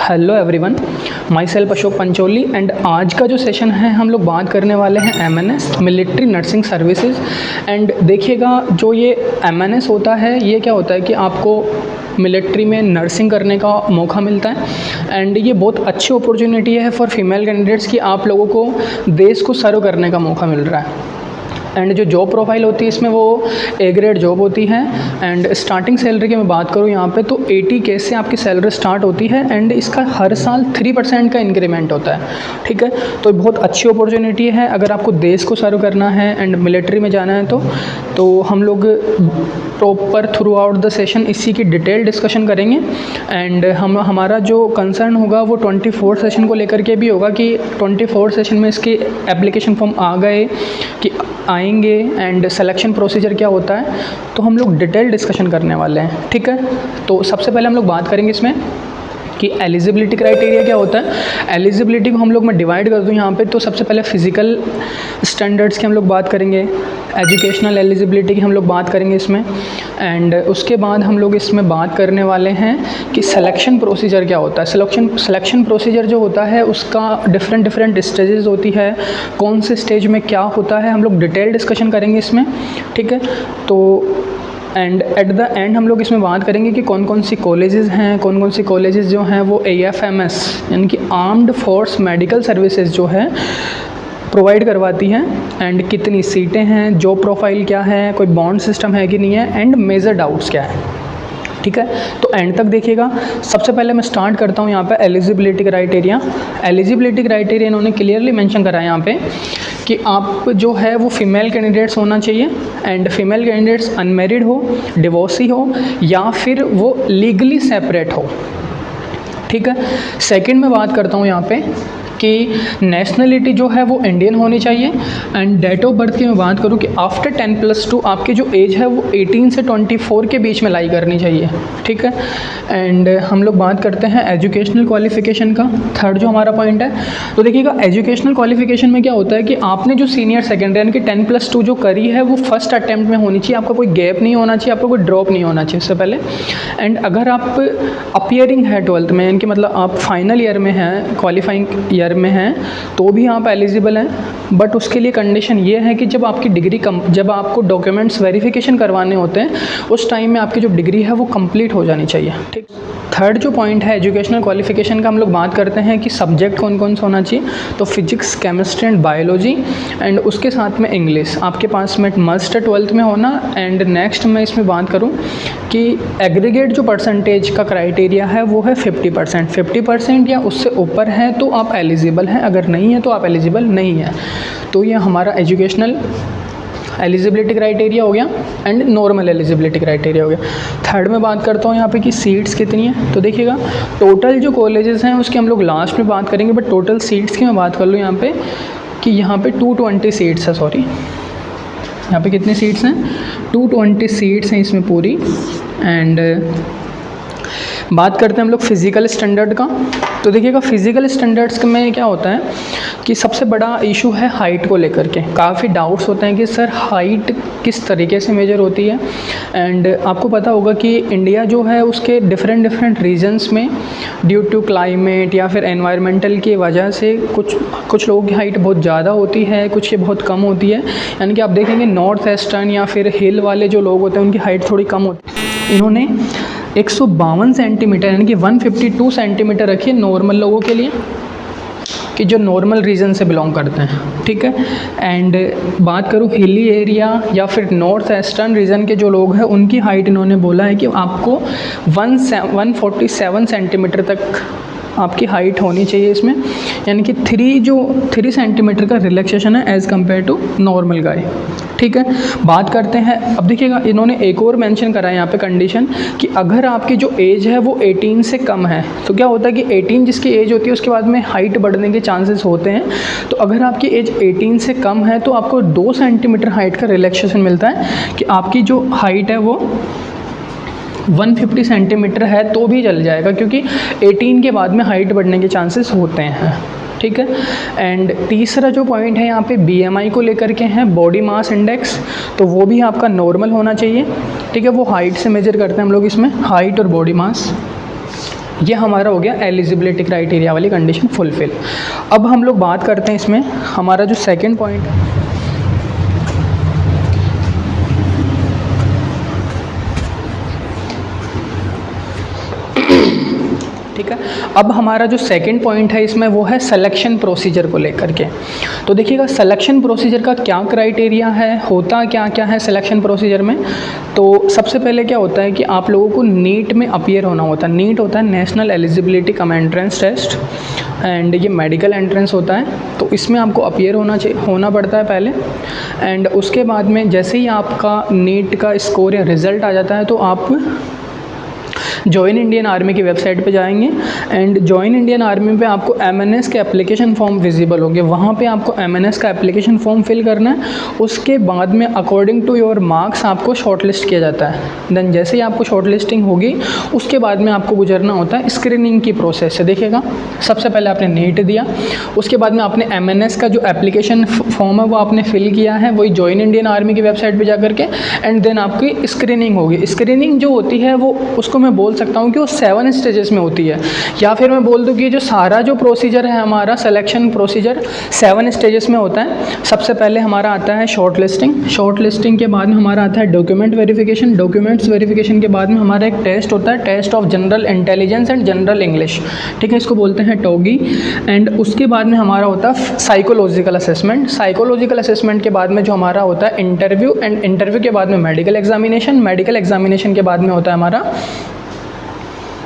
Hello everyone, my self Ashok Pancholi and आज का जो सेशन है हम लोग बात करने वाले हैं MNS military nursing services. And देखिएगा, जो ये MNS होता है ये क्या होता है कि आपको मिलिट्री में नर्सिंग करने का मौका मिलता है एंड ये बहुत अच्छी अपॉर्चुनिटी है फॉर फीमेल कैंडिडेट्स कि आप लोगों को देश को सर्व करने का मौका मिल रहा है। एंड जो जॉब प्रोफाइल होती है इसमें वो A ग्रेड जॉब होती है एंड स्टार्टिंग सैलरी की मैं बात करूँ यहाँ पे तो 80K से आपकी सैलरी स्टार्ट होती है एंड इसका हर साल 3% का इंक्रीमेंट होता है। ठीक है, तो बहुत अच्छी अपॉर्चुनिटी है अगर आपको देश को सर्व करना है एंड मिलिट्री में जाना है तो हम लोग proper through out the session इसी की डिटेल डिस्कशन करेंगे। एंड हमारा जो कंसर्न होगा वो 24 सेशन को लेकर के भी होगा कि 24 सेशन में इसके एप्लीकेशन फॉर्म आ गए कि आएंगे एंड सिलेक्शन प्रोसीजर क्या होता है, तो हम लोग डिटेल डिस्कशन करने वाले हैं। ठीक है, तो सबसे पहले हम लोग बात करेंगे इसमें कि एलिजिबिलिटी क्राइटेरिया क्या होता है। एलिजिबिलिटी को हम लोग मैं डिवाइड कर दूं यहाँ पे, तो सबसे पहले फिजिकल स्टैंडर्ड्स की हम लोग बात करेंगे, एजुकेशनल एलिजिबिलिटी की हम लोग बात करेंगे इसमें, एंड उसके बाद हम लोग इसमें बात करने वाले हैं कि सिलेक्शन प्रोसीजर क्या होता है। सिलेक्शन प्रोसीजर जो होता है उसका डिफरेंट स्टेजेस होती है, कौन से स्टेज में क्या होता है हम लोग डिटेल डिस्कशन करेंगे इसमें। ठीक है, तो एंड एट द एंड हम लोग इसमें बात करेंगे कि कौन कौन सी कॉलेजेस हैं, कौन कौन सी कॉलेजेस जो हैं वो AFMS यानी कि आर्म्ड फोर्स मेडिकल सर्विसेज जो है प्रोवाइड करवाती हैं एंड कितनी सीटें हैं, जॉब प्रोफाइल क्या है, कोई बॉन्ड सिस्टम है कि नहीं है एंड मेजर डाउट्स क्या है। ठीक है, तो एंड तक देखिएगा। सबसे पहले मैं स्टार्ट करता हूँ यहाँ पे एलिजिबिलिटी क्राइटेरिया। एलिजिबिलिटी क्राइटेरिया इन्होंने क्लियरली मेंशन करा है यहाँ पे कि आप जो है वो फीमेल कैंडिडेट्स होना चाहिए एंड फीमेल कैंडिडेट्स अनमेरिड हो, डिवोर्सी हो या फिर वो लीगली सेपरेट हो। ठीक है, सेकंड में बात करता हूँ यहाँ पे कि नेशनलिटी जो है वो इंडियन होनी चाहिए एंड डेट ऑफ बर्थ की मैं बात करूँ कि आफ्टर 10+2 आपकी जो एज है वो 18 से 24 के बीच में लाई करनी चाहिए। ठीक है, एंड हम लोग बात करते हैं एजुकेशनल क्वालिफिकेशन का, थर्ड जो हमारा पॉइंट है। तो देखिएगा, एजुकेशनल क्वालिफिकेशन में क्या होता है कि आपने जो सीनियर सेकेंडरी यानी कि 10+2 जो करी है वो फर्स्ट अटैम्प्ट में होनी चाहिए, आपका कोई गैप नहीं होना चाहिए, आपका कोई ड्रॉप नहीं होना चाहिए उससे पहले। एंड अगर आप अपीयरिंग है 12th में यानी कि मतलब आप फाइनल ईयर में हैं, क्वालिफाइंग ईयर में हैं, तो भी आप एलिजिबल हैं। बट उसके लिए कंडीशन ये है कि जब आपकी डिग्री जब आपको डॉक्यूमेंट्स वेरिफिकेशन करवाने होते हैं उस टाइम में आपकी जो डिग्री है वो कंप्लीट हो जानी चाहिए। ठीक, थर्ड जो पॉइंट है एजुकेशनल क्वालिफिकेशन का, हम लोग बात करते हैं कि सब्जेक्ट कौन कौन सा होना चाहिए। तो physics, chemistry and biology and उसके साथ में इंग्लिश आपके पास में मस्ट 12th में होना। एंड नेक्स्ट मैं इसमें बात करूं कि एग्रीगेट जो परसेंटेज का क्राइटेरिया है वो है 50% या उससे ऊपर है तो आप एलिजिबल हैं, अगर नहीं है तो आप एलिजिबल नहीं है। तो ये हमारा एजुकेशनल एलिजिबिलिटी क्राइटेरिया हो गया एंड नॉर्मल एलिजिबिलिटी क्राइटेरिया हो गया। थर्ड में बात करता हूँ यहाँ पे कि सीट्स कितनी है। तो देखिएगा, टोटल जो कॉलेजेस हैं उसकी हम लोग लास्ट में बात करेंगे, बट टोटल सीट्स की मैं बात कर लूँ यहाँ पे कि यहाँ पे 220 सीट्स है। सॉरी, यहाँ पे कितनी सीट्स हैं? 220 सीट्स हैं इसमें पूरी। एंड बात करते हैं हम लोग फिज़िकल स्टैंडर्ड का। तो देखिएगा, फिज़िकल स्टैंडर्ड्स में क्या होता है कि सबसे बड़ा इशू है हाइट को लेकर के। काफ़ी डाउट्स होते हैं कि सर हाइट किस तरीके से मेजर होती है। एंड आपको पता होगा कि इंडिया जो है उसके डिफरेंट रीजन्स में ड्यू टू क्लाइमेट या फिर एनवायरमेंटल की वजह से कुछ लोगों की हाइट बहुत ज़्यादा होती है, कुछ की बहुत कम होती है। यानी कि आप देखेंगे नॉर्थ ईस्टर्न या फिर हिल वाले जो लोग होते हैं उनकी हाइट थोड़ी कम होती है। इन्होंने 152 सेंटीमीटर यानी कि 152 सेंटीमीटर रखी है नॉर्मल लोगों के लिए, कि जो नॉर्मल रीजन से बिलोंग करते हैं। ठीक है, एंड बात करूँ हिली एरिया या फिर नॉर्थ ईस्टर्न रीजन के जो लोग हैं उनकी हाइट इन्होंने बोला है कि आपको 147 सेंटीमीटर तक आपकी हाइट होनी चाहिए इसमें, यानी कि 3 सेंटीमीटर का रिलैक्सेशन है as compared to normal guy. ठीक है, बात करते हैं। अब देखिएगा, इन्होंने एक और मेंशन करा है यहाँ पे कंडीशन कि अगर आपकी जो एज है वो 18 से कम है, तो क्या होता है कि 18 जिसकी एज होती है उसके बाद में हाइट बढ़ने के चांसेस होते हैं। तो अगर आपकी एज 18 से कम है तो आपको 2 सेंटीमीटर हाइट का रिलैक्सेशन मिलता है कि आपकी जो हाइट है वो 150 सेंटीमीटर है तो भी चल जाएगा, क्योंकि 18 के बाद में हाइट बढ़ने के चांसेस होते हैं। ठीक है, एंड तीसरा जो पॉइंट है यहाँ पे BMI को लेकर के हैं, बॉडी मास इंडेक्स। तो वो भी आपका नॉर्मल होना चाहिए। ठीक है, वो हाइट से मेजर करते हैं हम लोग इसमें, हाइट और बॉडी मास। ये हमारा हो गया एलिजिबिलिटी क्राइटेरिया वाली कंडीशन फुलफिल। अब हम लोग बात करते हैं इसमें हमारा जो सेकंड पॉइंट है, ठीक है। अब हमारा जो सेकंड पॉइंट है इसमें वो है सिलेक्शन प्रोसीजर को लेकर के। तो देखिएगा सिलेक्शन प्रोसीजर का क्या क्राइटेरिया है, होता क्या क्या है सिलेक्शन प्रोसीजर में। तो सबसे पहले क्या होता है कि आप लोगों को नीट में अपीयर होना होता है। नीट होता है national eligibility cum entrance test, and ये मेडिकल एंट्रेंस होता है। तो इसमें आपको अपीयर होना पड़ता है पहले, एंड उसके बाद में जैसे ही आपका नीट का स्कोर या रिज़ल्ट आ जाता है तो आप जॉइन इंडियन आर्मी की वेबसाइट पे जाएंगे, एंड जॉइन इंडियन आर्मी पे आपको एमएनएस के एप्लीकेशन फॉर्म विजिबल होंगे। वहाँ पे आपको एमएनएस का एप्लीकेशन फॉर्म फिल करना है। उसके बाद में अकॉर्डिंग टू योर मार्क्स आपको शॉर्टलिस्ट किया जाता है। देन जैसे ही आपको शॉर्टलिस्टिंग होगी उसके बाद में आपको गुजरना होता है स्क्रीनिंग की प्रोसेस से। देखिएगा सबसे पहले आपने नीट दिया, उसके बाद में आपने एमएनएस का जो एप्लीकेशन फॉर्म है वो आपने फिल किया है वही जॉइन इंडियन आर्मी की वेबसाइट पर जा करके, एंड देन आपकी स्क्रीनिंग होगी। स्क्रीनिंग जो होती है वो उसको मैं बोल सकता हूँ कि वो 7 स्टेजेस में होती है, या फिर मैं बोल दूँ कि जो सारा जो प्रोसीजर है हमारा सिलेक्शन प्रोसीजर 7 स्टेजेस में होता है। सबसे पहले हमारा आता है शॉर्ट लिस्टिंग। शॉर्ट लिस्टिंग के बाद में हमारा आता है डॉक्यूमेंट वेरिफिकेशन। डॉक्यूमेंट्स वेरिफिकेशन के बाद में हमारा एक टेस्ट होता है, test of general intelligence and general English, ठीक है, इसको बोलते हैं टोगी। एंड उसके बाद में हमारा होता है साइकोलॉजिकल असेसमेंट। साइकोलॉजिकल असेसमेंट के बाद में जो हमारा होता है इंटरव्यू, एंड इंटरव्यू के बाद में मेडिकल एग्जामिनेशन। मेडिकल एग्जामिनेशन के बाद में होता है हमारा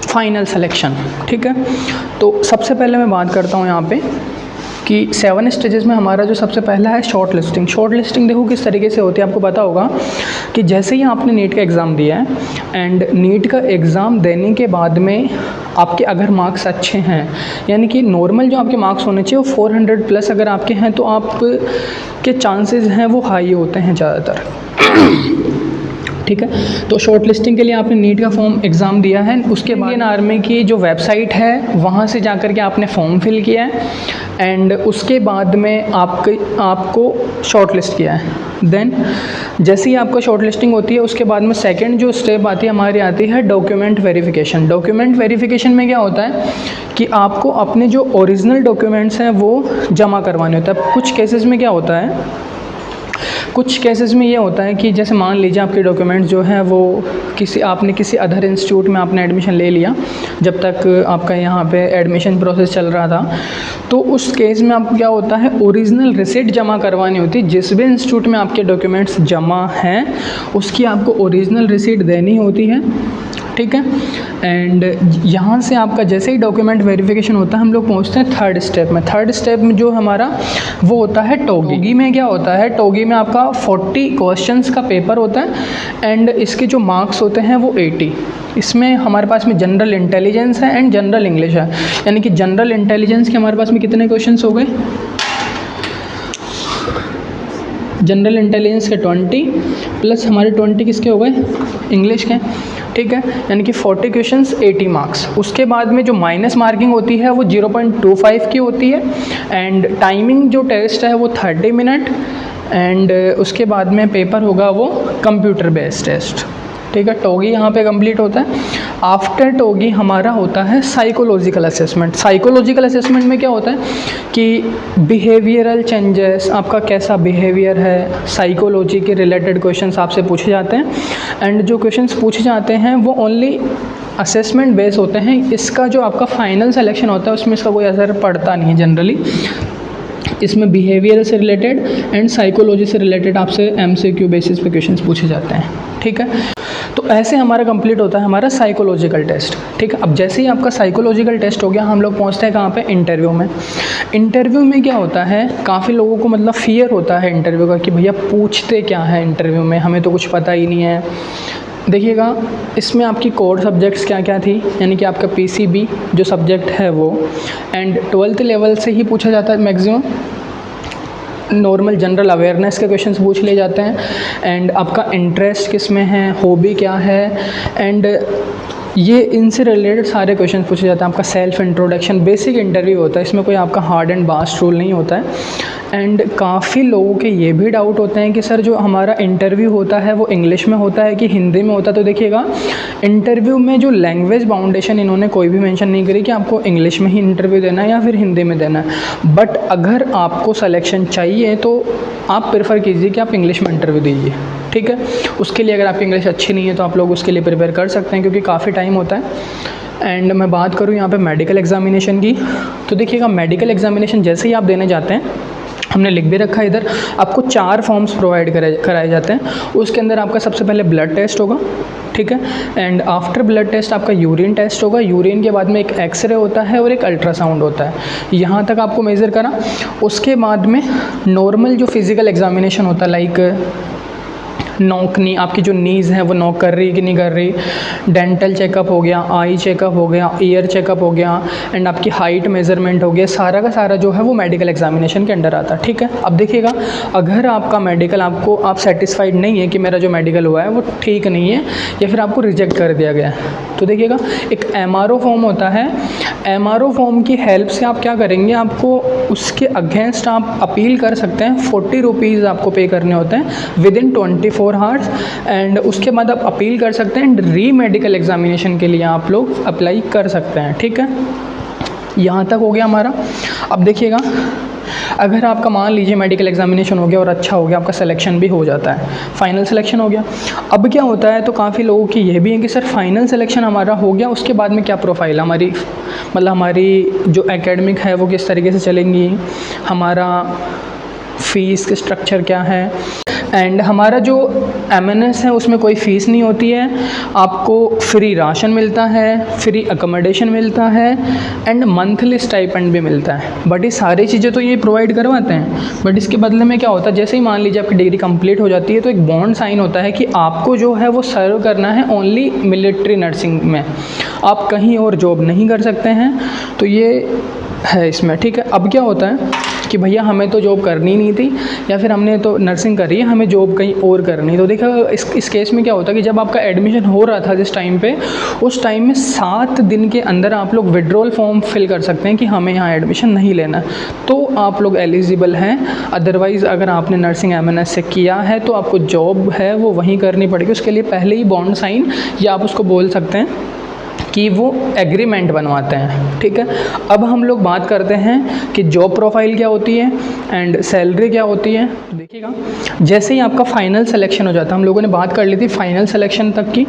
फाइनल सिलेक्शन, ठीक है। तो सबसे पहले मैं बात करता हूँ यहाँ पे कि 7 स्टेजेस में हमारा जो सबसे पहला है शॉर्ट लिस्टिंग। शॉर्ट लिस्टिंग देखो किस तरीके से होती है, आपको पता होगा कि जैसे ही आपने नीट का एग्ज़ाम दिया है, एंड नीट का एग्ज़ाम देने के बाद में आपके अगर मार्क्स अच्छे हैं, यानी कि नॉर्मल जो आपके मार्क्स होने चाहिए वो 400 प्लस अगर आपके हैं तो आप के चांसेस हैं वो हाई होते हैं ज़्यादातर, ठीक है। तो शॉर्ट लिस्टिंग के लिए आपने नीट का फॉर्म एग्ज़ाम दिया है, उसके बाद इंडियन आर्मी की जो वेबसाइट है वहाँ से जाकर के आपने फॉर्म फिल किया है, एंड उसके बाद में आपको शॉर्ट लिस्ट किया है। देन जैसे ही आपका शॉर्ट लिस्टिंग होती है उसके बाद में सेकंड जो स्टेप आती है हमारी आती है डॉक्यूमेंट वेरिफिकेशन। डॉक्यूमेंट वेरिफिकेशन में क्या होता है कि आपको अपने जो ओरिजिनल डॉक्यूमेंट्स हैं वो जमा करवाने होता है। कुछ केसेस में क्या होता है, कुछ केसेस में ये होता है कि जैसे मान लीजिए आपके डॉक्यूमेंट्स जो हैं वो आपने किसी अदर इंस्टीट्यूट में आपने एडमिशन ले लिया जब तक आपका यहाँ पे एडमिशन प्रोसेस चल रहा था, तो उस केस में आपको क्या होता है ओरिजिनल रिसिट जमा करवानी होती है। जिस भी इंस्टीट्यूट में आपके डॉक्यूमेंट्स जमा हैं उसकी आपको ओरिजिनल रिसिट देनी होती है, ठीक है। एंड यहाँ से आपका जैसे ही डॉक्यूमेंट वेरिफिकेशन होता है हम लोग पहुँचते हैं थर्ड स्टेप में। थर्ड स्टेप में जो हमारा वो होता है टोगी में क्या होता है, टोगी में आपका 40 क्वेश्चंस का पेपर होता है, एंड इसके जो मार्क्स होते हैं वो 80। इसमें हमारे पास में जनरल इंटेलिजेंस है एंड जनरल इंग्लिश है, यानी कि जनरल इंटेलिजेंस के हमारे पास में कितने क्वेश्चंस हो गए, जनरल इंटेलिजेंस के 20 प्लस हमारे 20 किसके हो गए, इंग्लिश के, ठीक है। यानी कि 40 क्वेश्चंस 80 मार्क्स। उसके बाद में जो माइनस मार्किंग होती है वो 0.25 की होती है, एंड टाइमिंग जो टेस्ट है वो 30 मिनट, एंड उसके बाद में पेपर होगा वो कंप्यूटर बेस्ड टेस्ट, ठीक है। टोगी यहाँ पे कंप्लीट होता है। आफ्टर टोगी हमारा होता है साइकोलॉजिकल असेसमेंट। साइकोलॉजिकल असेसमेंट में क्या होता है कि बिहेवियरल चेंजेस, आपका कैसा बिहेवियर है, साइकोलॉजी के रिलेटेड क्वेश्चंस आपसे पूछे जाते हैं, एंड जो क्वेश्चंस पूछे जाते हैं वो ओनली असेसमेंट बेस होते हैं। इसका जो आपका फाइनल सिलेक्शन होता है उसमें इसका कोई असर पड़ता नहीं है जनरली। इसमें बिहेवियर से रिलेटेड एंड साइकोलॉजी से रिलेटेड आपसे MCQ बेसिस पे क्वेश्चंस पूछे जाते हैं, ठीक है। तो ऐसे हमारा कंप्लीट होता है हमारा साइकोलॉजिकल टेस्ट, ठीक है। अब जैसे ही आपका साइकोलॉजिकल टेस्ट हो गया हम लोग पहुंचते हैं कहाँ पे, इंटरव्यू में। इंटरव्यू में क्या होता है, काफ़ी लोगों को मतलब फियर होता है इंटरव्यू का कि भैया पूछते क्या है इंटरव्यू में, हमें तो कुछ पता ही नहीं है। देखिएगा इसमें आपकी कोर सब्जेक्ट्स क्या क्या थी, यानी कि आपका PCB जो सब्जेक्ट है वो, एंड 12th लेवल से ही पूछा जाता है मैक्सिमम। नॉर्मल जनरल अवेयरनेस के क्वेश्चंस पूछ लिए जाते हैं, एंड आपका इंटरेस्ट किस में है, हॉबी क्या है, एंड ये इनसे रिलेटेड सारे क्वेश्चन पूछे जाते हैं। आपका सेल्फ इंट्रोडक्शन, बेसिक इंटरव्यू होता है, इसमें कोई आपका हार्ड एंड फास्ट रूल नहीं होता है। एंड काफ़ी लोगों के ये भी डाउट होते हैं कि सर जो हमारा इंटरव्यू होता है वो इंग्लिश में होता है कि हिंदी में होता है। तो देखिएगा, इंटरव्यू में जो लैंग्वेज बाउंडेशन इन्होंने कोई भी मेंशन नहीं करी कि आपको इंग्लिश में ही इंटरव्यू देना है या फिर हिंदी में देना है। बट अगर आपको सिलेक्शन चाहिए तो आप प्रेफर कीजिए कि आप इंग्लिश में इंटरव्यू दीजिए, ठीक है। उसके लिए अगर आपकी इंग्लिश अच्छी नहीं है तो आप लोग उसके लिए प्रिपेयर कर सकते हैं, क्योंकि काफ़ी टाइम होता है। एंड मैं बात करूँ यहाँ पे मेडिकल एग्जामिनेशन की, तो देखिएगा मेडिकल एग्जामिनेशन जैसे ही आप देने जाते हैं, हमने लिख भी रखा है इधर, आपको 4 फॉर्म्स प्रोवाइड कराए जाते हैं। उसके अंदर आपका सबसे पहले ब्लड टेस्ट होगा, ठीक है। एंड आफ्टर ब्लड टेस्ट आपका यूरिन टेस्ट होगा। यूरिन के बाद में एक एक्सरे होता है और एक अल्ट्रासाउंड होता है। यहाँ तक आपको मेज़र करा। उसके बाद में नॉर्मल जो फिज़िकल एग्जामिनेशन होता है, लाइक नॉक नी, आपकी जो नीज़ है वो नॉक कर रही है कि नहीं कर रही, डेंटल चेकअप हो गया, आई चेकअप हो गया, ईयर चेकअप हो गया, एंड आपकी हाइट मेजरमेंट हो गया, सारा का सारा जो है वो मेडिकल एग्जामिनेशन के अंडर आता है, ठीक है। अब देखिएगा, अगर आपका मेडिकल आप सेटिस्फाइड नहीं है कि मेरा जो मेडिकल हुआ है वो ठीक नहीं है या फिर आपको रिजेक्ट कर दिया गया है, तो देखिएगा एक MRO फॉर्म होता है। MRO फॉर्म की हेल्प से आप क्या करेंगे, आपको उसके अगेंस्ट आप अपील कर सकते हैं। 40 रुपीज़ आपको पे करने होते हैं विद इन 24 आवर्स। एंड उसके बाद आप अपील कर सकते हैं। एंड री मेडिकल एग्जामिनेशन के लिए आप लोग अप्लाई कर सकते हैं, ठीक है। यहाँ तक हो गया हमारा। अब देखिएगा, अगर आपका मान लीजिए मेडिकल एग्जामिनेशन हो गया और अच्छा हो गया, आपका सिलेक्शन भी हो जाता है, फाइनल सिलेक्शन हो गया। अब क्या होता है, तो काफ़ी लोगों की ये भी है कि सर फाइनल सिलेक्शन हमारा हो गया, उसके बाद में क्या प्रोफाइल हमारी, मतलब हमारी जो एकेडमिक है वो किस तरीके से चलेंगी, हमारा फ़ीस के स्ट्रक्चर क्या है। एंड हमारा जो MNS है उसमें कोई फ़ीस नहीं होती है, आपको फ्री राशन मिलता है, फ्री अकोमोडेशन मिलता है, एंड मंथली स्टाइपेंड भी मिलता है। बट ये सारी चीज़ें तो ये प्रोवाइड करवाते हैं, बट इसके बदले में क्या होता है, जैसे ही मान लीजिए आपकी डिग्री कंप्लीट हो जाती है तो एक बॉन्ड साइन होता है कि आपको जो है वो सर्व करना है ओनली मिलिट्री नर्सिंग में, आप कहीं और जॉब नहीं कर सकते हैं। तो ये है इसमें, ठीक है। अब क्या होता है कि भैया हमें तो जॉब करनी नहीं थी, या फिर हमने तो नर्सिंग करी है, हमें जॉब कहीं और करनी। तो देखा इस केस में क्या होता है कि जब आपका एडमिशन हो रहा था जिस टाइम पे, उस टाइम में 7 दिन के अंदर आप लोग विड्रॉल फॉर्म फिल कर सकते हैं कि हमें यहाँ एडमिशन नहीं लेना, तो आप लोग एलिजिबल हैं। अदरवाइज़ अगर आपने नर्सिंग MNS से किया है तो आपको जॉब है वो वहीं करनी पड़ेगी। उसके लिए पहले ही बॉन्ड साइन, या आप उसको बोल सकते हैं कि वो एग्रीमेंट बनवाते हैं, ठीक है। अब हम लोग बात करते हैं कि जॉब प्रोफाइल क्या होती है एंड सैलरी क्या होती है। देखिएगा, जैसे ही आपका फाइनल सिलेक्शन हो जाता है, हम लोगों ने बात कर ली थी फाइनल सिलेक्शन तक की,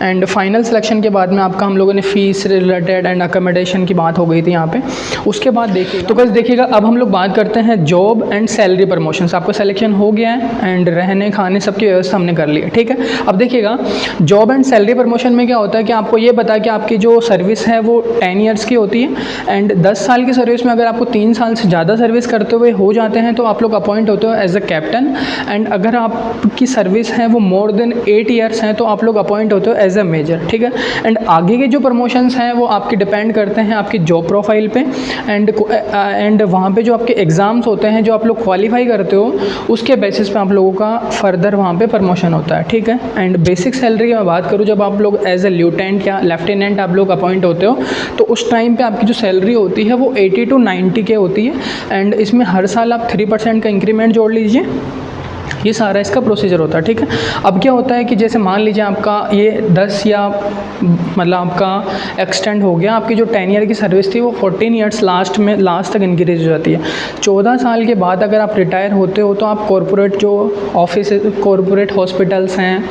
एंड फाइनल सिलेक्शन के बाद में आपका हम लोगों ने फ़ीस रिलेटेड एंड अकोमोडेशन की बात हो गई थी यहाँ पे। उसके बाद देखिए, तो बस देखिएगा, अब हम लोग बात करते हैं जॉब एंड सैलरी प्रमोशन। आपका सिलेक्शन हो गया है एंड रहने खाने सबकी व्यवस्था हमने कर ली है, ठीक है। अब देखिएगा, जॉब एंड सैलरी प्रमोशन में क्या होता है कि आपको ये पता है कि आपकी जो सर्विस है वो 10 ईयर्स की होती है, एंड 10 साल की सर्विस में अगर आपको 3 साल से ज़्यादा सर्विस करते हुए हो जाते हैं तो आप लोग अपॉइंट होते हो एज अ कैप्टन। एंड अगर आपकी सर्विस है वो मोर देन 8 ईयर्स हैं तो आप लोग अपॉइंट होते हो एज अ मेजर, ठीक है। एंड आगे के जो प्रमोशंस हैं वो आपकी डिपेंड करते हैं आपकी जॉब प्रोफाइल पे, एंड वहाँ पे जो आपके एग्ज़ाम्स होते हैं जो आप लोग क्वालिफाई करते हो उसके बेसिस पे आप लोगों का फर्दर वहाँ पे प्रमोशन होता है, ठीक है। एंड बेसिक सैलरी की मैं बात करूँ, जब आप लोग एज अ ल्यूटेंट या लेफ्टिनेंट आप लोग अपॉइंट होते हो तो उस टाइम पे आपकी जो सैलरी होती है वो 80 to 90 के होती है। एंड इसमें हर साल आप 3% का इंक्रीमेंट जोड़ लीजिए, ये सारा इसका प्रोसीजर होता है, ठीक है। अब क्या होता है कि जैसे मान लीजिए आपका ये 10 या मतलब आपका एक्सटेंड हो गया, आपकी जो 10 ईयर की सर्विस थी वो 14 ईयर्स लास्ट तक इंक्रीज हो जाती है। 14 साल के बाद अगर आप रिटायर होते हो तो आप कॉरपोरेट जो ऑफिस, कॉरपोरेट हॉस्पिटल्स हैं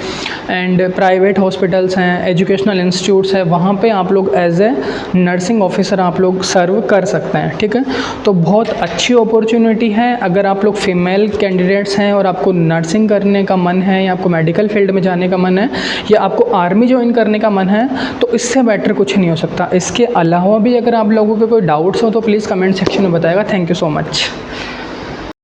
एंड प्राइवेट हॉस्पिटल्स हैं, एजुकेशनल इंस्टीट्यूट्स हैं, वहाँ पे आप लोग एज ए नर्सिंग ऑफिसर आप लोग सर्व कर सकते हैं, ठीक है। तो बहुत अच्छी अपॉर्चुनिटी है अगर आप लोग फीमेल कैंडिडेट्स हैं और आपको नर्सिंग करने का मन है, या आपको मेडिकल फील्ड में जाने का मन है, या आपको आर्मी ज्वाइन करने का मन है, तो इससे बेटर कुछ नहीं हो सकता। इसके अलावा भी अगर आप लोगों के कोई डाउट्स हो तो प्लीज़ कमेंट सेक्शन में बताएगा। Thank you so much.